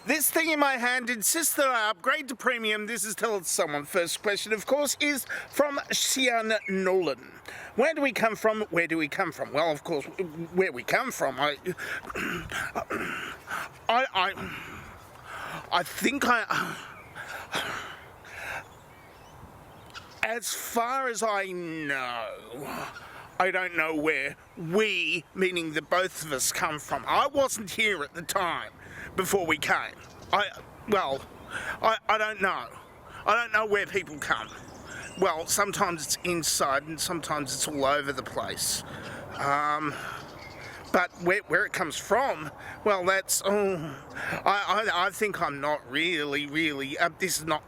This thing in my hand insists that I upgrade to premium. This is Tell It to Someone. First question, of course, is from Sian Nolan. Where do we come from? Where do we come from? Well, of course, where we come from, I think as far as I know, I don't know where we, meaning the both of us, come from. I wasn't here at the time before we came. I don't know. I don't know where people come. Well, sometimes it's inside and sometimes it's all over the place. But where it comes from, well, that's, I think I'm not really, this is not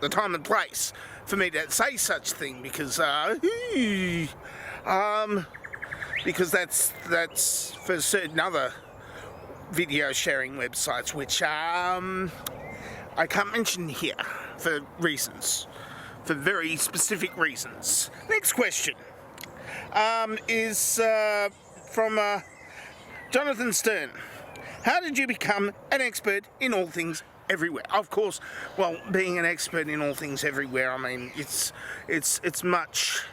the time and place for me to say such thing, because that's for certain other video sharing websites, which I can't mention here for reasons, for very specific reasons. Next question is from Jonathan Stern. How did you become an expert in all things everywhere? Of course, well, being an expert in all things everywhere, I mean, it's much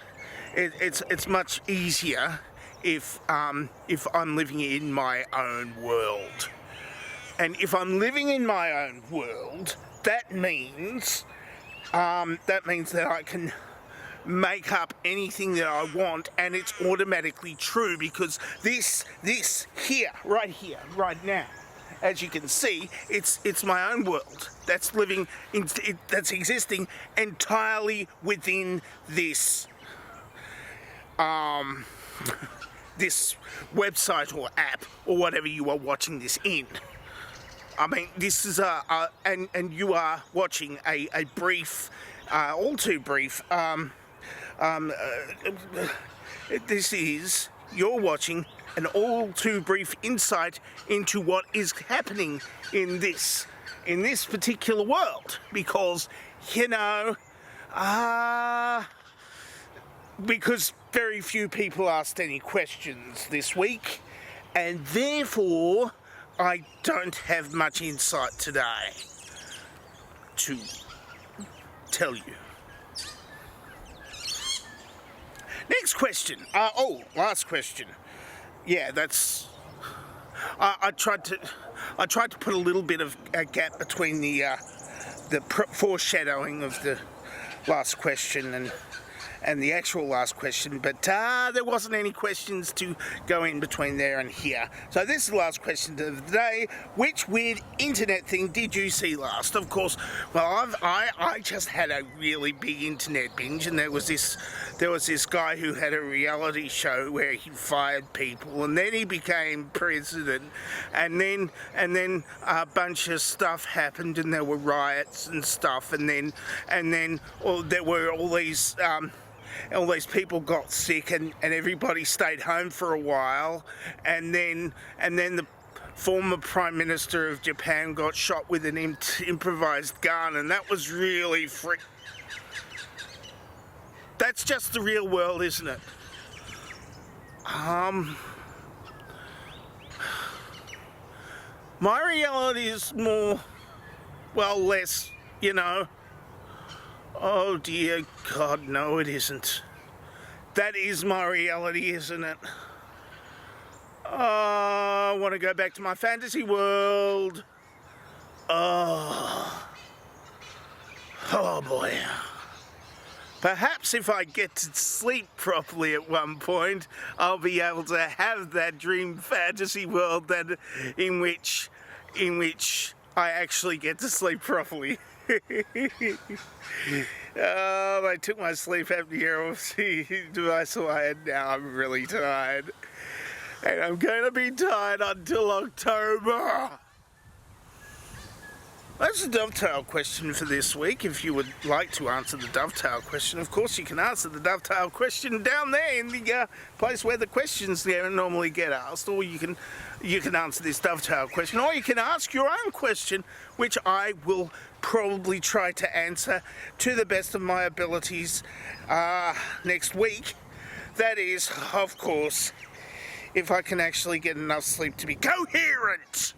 easier if I'm living in my own world. And if I'm living in my own world, that means that I can make up anything that I want, and it's automatically true, because this here, right now, as you can see, it's my own world that's that's existing entirely within this this website or app or whatever you are watching this in. I mean, this is and you are watching a brief, all too brief. You're watching an all too brief insight into what is happening in this particular world, because because very few people asked any questions this week, and therefore I don't have much insight today to tell you. Next question. Last question. Yeah, that's. I tried to put a little bit of a gap between the foreshadowing of the last question and the actual last question, but there wasn't any questions to go in between there and here. So this is the last question of the day. Which weird internet thing did you see last? Of course, well, I just had a really big internet binge, and there was this guy who had a reality show where he fired people, and then he became president, and then a bunch of stuff happened, and there were riots and stuff, and then there were all these people got sick, and everybody stayed home for a while, and then the former Prime Minister of Japan got shot with an improvised gun, and that was really That's just the real world, isn't it? My reality is more, well, less, Oh dear God, no it isn't. That is my reality, isn't it? Oh, I want to go back to my fantasy world. Oh boy. Perhaps if I get to sleep properly at one point, I'll be able to have that dream fantasy world in which I actually get to sleep properly. I took my sleep apnea device away, and now I'm really tired. And I'm going to be tired until October. That's the dovetail question for this week. If you would like to answer the dovetail question, of course you can answer the dovetail question down there in the place where the questions normally get asked, or you can answer this dovetail question, or you can ask your own question, which I will probably try to answer to the best of my abilities next week. That is, of course, if I can actually get enough sleep to be coherent.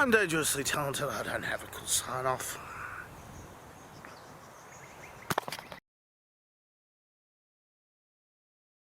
I'm dangerously talented. I don't have a cool sign off.